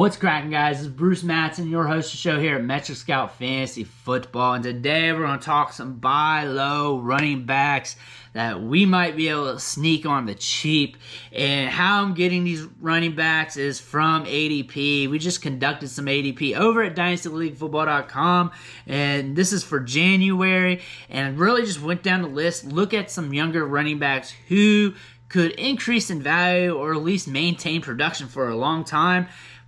What's cracking, guys? This is Bruce Matson, your host of the show here at Metric Scout Fantasy Football, and today we're going to talk some buy low running backs that we might be able to sneak on the cheap. And how I'm getting these running backs is from ADP. We just conducted some ADP over at DynastyLeagueFootball.com, and this is for January, and really just went down the list, look at some younger running backs who could increase in value or at least maintain production for a long time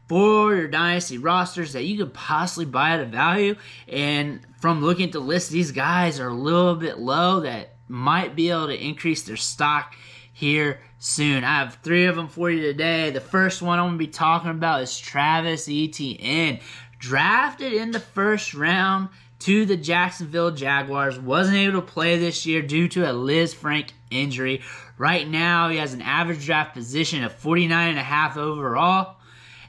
for your dynasty rosters that you could possibly buy at a value. And from looking at the list, these guys are a little bit low that might be able to increase their stock here soon. I have three of them for you today. The first one I'm going to be talking about is Travis Etienne. Drafted in the first round to the Jacksonville Jaguars. Wasn't able to play this year due to a Liz Frank injury. Right now, he has an average draft position of 49.5 overall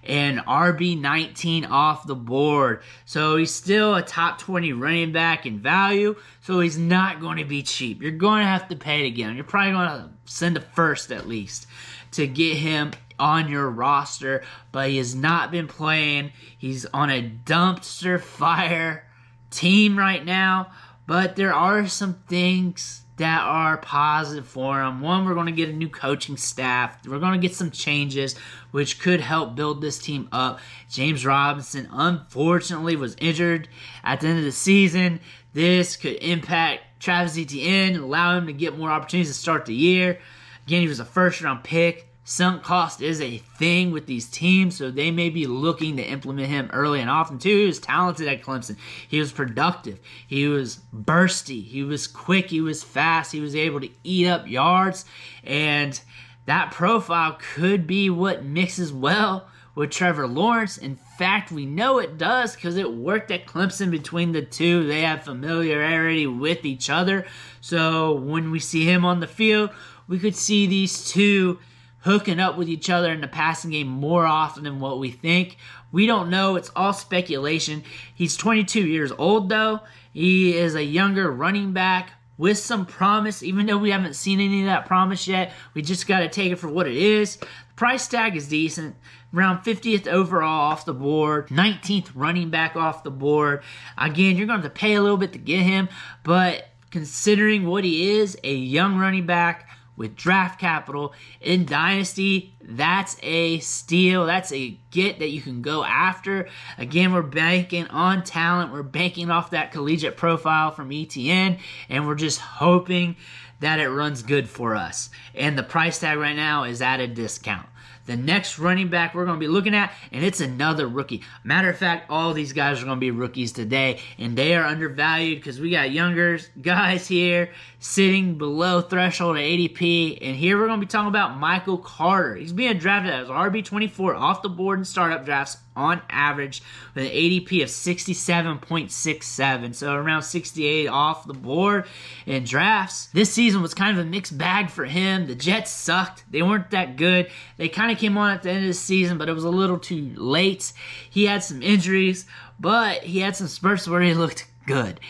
and RB19 off the board. So he's still a top 20 running back in value, so he's not going to be cheap. You're going to have to pay it again. You're probably going to send a first at least to get him on your roster, but he has not been playing. He's on a dumpster fire team right now, but there are some things that are positive for him. One, we're going to get a new coaching staff. We're going to get some changes, which could help build this team up. James Robinson, unfortunately, was injured at the end of the season. This could impact Travis Etienne, allow him to get more opportunities to start the year. Again, he was a first-round pick. Sunk cost is a thing with these teams, so they may be looking to implement him early and often too. He was talented at Clemson. He was productive. He was bursty. He was quick. He was fast. He was able to eat up yards, and that profile could be what mixes well with Trevor Lawrence. In fact, we know it does because it worked at Clemson between the two. They have familiarity with each other, so when we see him on the field, we could see these two hooking up with each other in the passing game more often than what we think. We don't know. It's all speculation. He's 22 years old, though. He is a younger running back with some promise, even though we haven't seen any of that promise yet. We just got to take it for what it is. The price tag is decent. Around 50th overall off the board, 19th running back off the board. Again, you're going to have to pay a little bit to get him, but considering what he is, a young running back with draft capital in Dynasty, that's a steal. That's a get that you can go after. Again, we're banking on talent. We're banking off that collegiate profile from Etienne, and we're just hoping that it runs good for us. And the price tag right now is at a discount. The next running back we're going to be looking at, and it's another rookie. Matter of fact, all these guys are going to be rookies today, and they are undervalued because we got younger guys here sitting below threshold at ADP, and here we're going to be talking about Michael Carter. He's being drafted as RB24 off the board in startup drafts on average with an ADP of 67.67, so around 68 off the board in drafts. This season was kind of a mixed bag for him. The Jets sucked. They weren't that good. They kind of came on at the end of the season, but it was a little too late. He had some injuries, but he had some spurts where he looked good.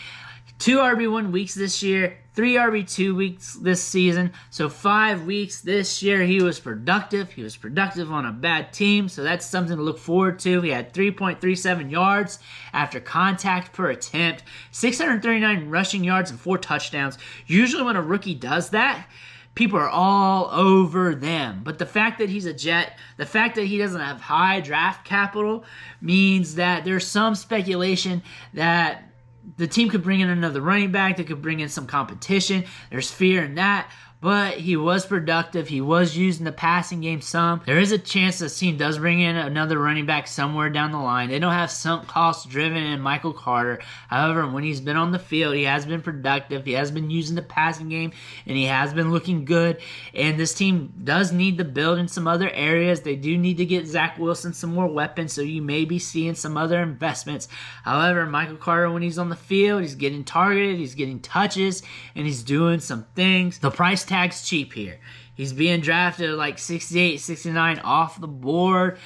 2 RB1 weeks this year, 3 RB2 weeks this season, so 5 weeks this year. He was productive. He was productive on a bad team, so that's something to look forward to. He had 3.37 yards after contact per attempt, 639 rushing yards, and 4 touchdowns. Usually when a rookie does that, people are all over them. But the fact that he's a Jet, the fact that he doesn't have high draft capital means that there's some speculation that the team could bring in another running back. They could bring in some competition. There's fear in that. But he was productive. He was used in the passing game some. There is a chance this team does bring in another running back somewhere down the line. They don't have sunk cost driven in Michael Carter. However, when he's been on the field, he has been productive. He has been using the passing game, and he has been looking good. And this team does need to build in some other areas. They do need to get Zach Wilson some more weapons, so you may be seeing some other investments. However, Michael Carter, when he's on the field, he's getting targeted, he's getting touches, and he's doing some things. The price tag's cheap here. He's being drafted at like 68, 69 off the board.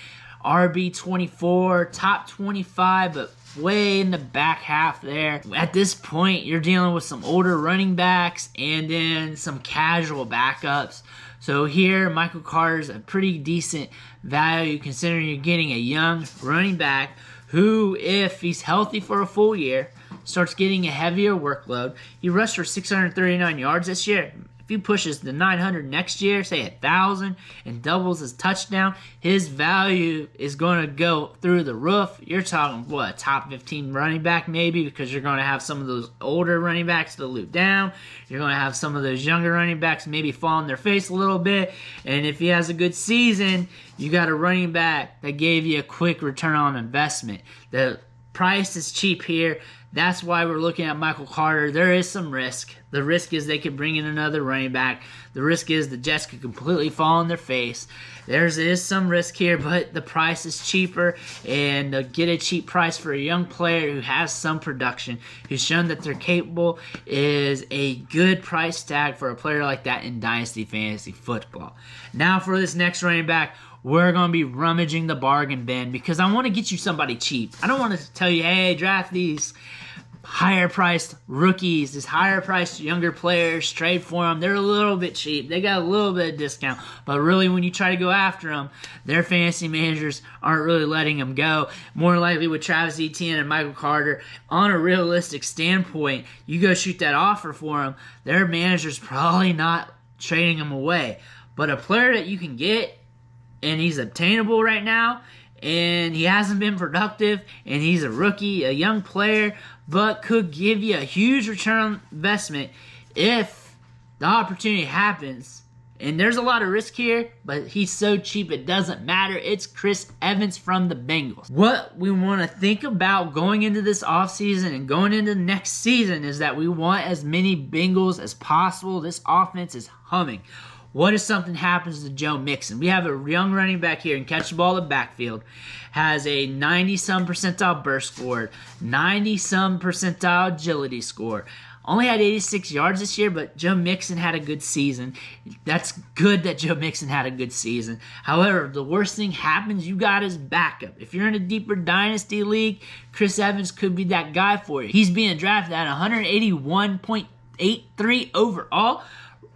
RB24, top 25, but way in the back half there. At this point, you're dealing with some older running backs and then some casual backups. So here, Michael Carter's a pretty decent value considering you're getting a young running back who, if he's healthy for a full year, starts getting a heavier workload. He rushed for 639 yards this year. If he pushes the 900 next year, say 1,000, and doubles his touchdown, his value is going to go through the roof. You're talking, what, top 15 running back maybe, because you're going to have some of those older running backs to loop down. You're going to have some of those younger running backs maybe fall on their face a little bit. And if he has a good season, you got a running back that gave you a quick return on investment. The price is cheap here. That's why we're looking at Michael Carter. There is some risk. The risk is they could bring in another running back. The risk is the Jets could completely fall on their face. There is some risk here, but the price is cheaper, and to get a cheap price for a young player who has some production, who's shown that they're capable, is a good price tag for a player like that in Dynasty Fantasy Football. Now for this next running back, we're going to be rummaging the bargain bin because I want to get you somebody cheap. I don't want to tell you, hey, draft these higher-priced rookies, these higher-priced younger players, trade for them. They're a little bit cheap. They got a little bit of discount. But really, when you try to go after them, their fantasy managers aren't really letting them go. More likely with Travis Etienne and Michael Carter, on a realistic standpoint, you go shoot that offer for them, their manager's probably not trading them away. But a player that you can get, and he's obtainable right now, and he hasn't been productive, and he's a rookie, a young player, but could give you a huge return on investment if the opportunity happens. And there's a lot of risk here, but he's so cheap it doesn't matter. It's Chris Evans from the Bengals. What we want to think about going into this offseason and going into next season is that we want as many Bengals as possible. This offense is humming. What if something happens to Joe Mixon? We have a young running back here and catch the ball in the backfield. Has a 90-some percentile burst score, 90-some percentile agility score. Only had 86 yards this year, but Joe Mixon had a good season. That's good that Joe Mixon had a good season. However, the worst thing happens, you got his backup. If you're in a deeper dynasty league, Chris Evans could be that guy for you. He's being drafted at 181.83 overall.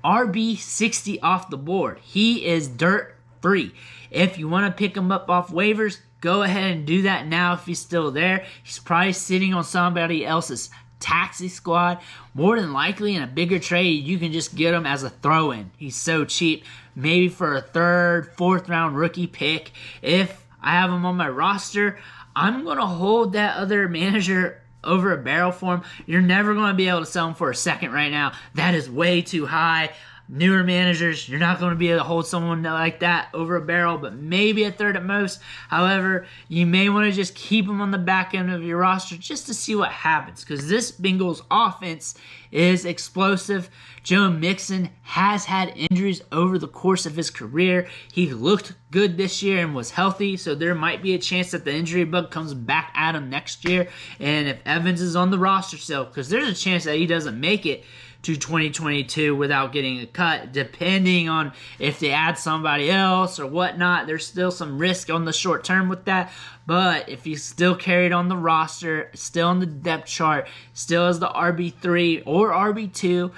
RB 60 off the board. He is dirt free. If you want to pick him up off waivers, go ahead and do that now if he's still there. He's probably sitting on somebody else's taxi squad. More than likely in a bigger trade, you can just get him as a throw-in. He's so cheap. Maybe for a third, fourth round rookie pick. If I have him on my roster, I'm going to hold that other manager over a barrel for him. You're never going to be able to sell him for a second right now. That is way too high. Newer managers, you're not going to be able to hold someone like that over a barrel, but maybe a third at most. However, you may want to just keep him on the back end of your roster just to see what happens, because this Bengals offense is explosive. Joe Mixon has had injuries over the course of his career. He looked good this year and was healthy, so there might be a chance that the injury bug comes back at him next year. And if Evans is on the roster still, because there's a chance that he doesn't make it to 2022 without getting a cut, depending on if they add somebody else or whatnot. There's still some risk on the short term with that, but if he's still carried on the roster, still on the depth chart, still as the RB3 or RB2,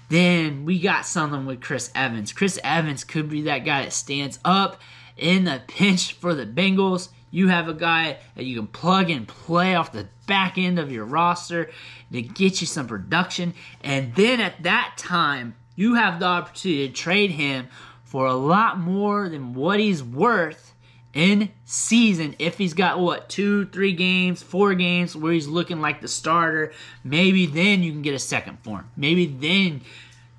then we got something with Chris Evans. Chris Evans could be that guy that stands up in the pinch for the Bengals. You have a guy that you can plug and play off the back end of your roster to get you some production. And then at that time, you have the opportunity to trade him for a lot more than what he's worth in season. If he's got, 2, 3 games, 4 games where he's looking like the starter, maybe then you can get a second for him. Maybe then,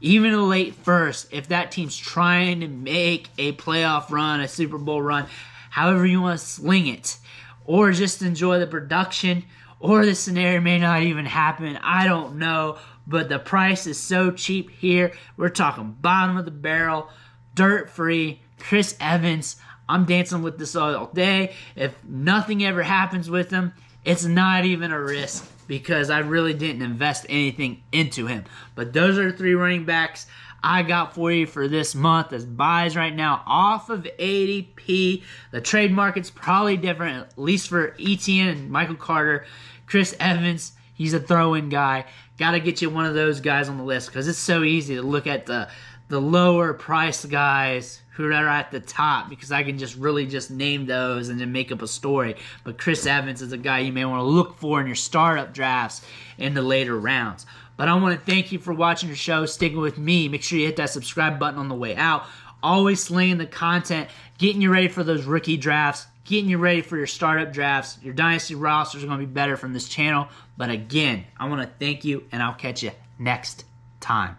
even a late first, if that team's trying to make a playoff run, a Super Bowl run, however you want to sling it, or just enjoy the production, or the scenario may not even happen. I don't know, but the price is so cheap here. We're talking bottom of the barrel, dirt free, Chris Evans. I'm dancing with this all day. If nothing ever happens with him, it's not even a risk because I really didn't invest anything into him. But those are the 3 running backs I got for you for this month as buys right now off of ADP. The trade market's probably different, at least for Etienne and Michael Carter. Chris Evans, he's a throw-in guy. Got to get you one of those guys on the list because it's so easy to look at the the lower price guys who are at the top, because I can just name those and then make up a story. But Chris Evans is a guy you may want to look for in your startup drafts in the later rounds. But I want to thank you for watching the show, sticking with me. Make sure you hit that subscribe button on the way out. Always slinging the content, getting you ready for those rookie drafts, getting you ready for your startup drafts. Your dynasty rosters are going to be better from this channel. But again, I want to thank you, and I'll catch you next time.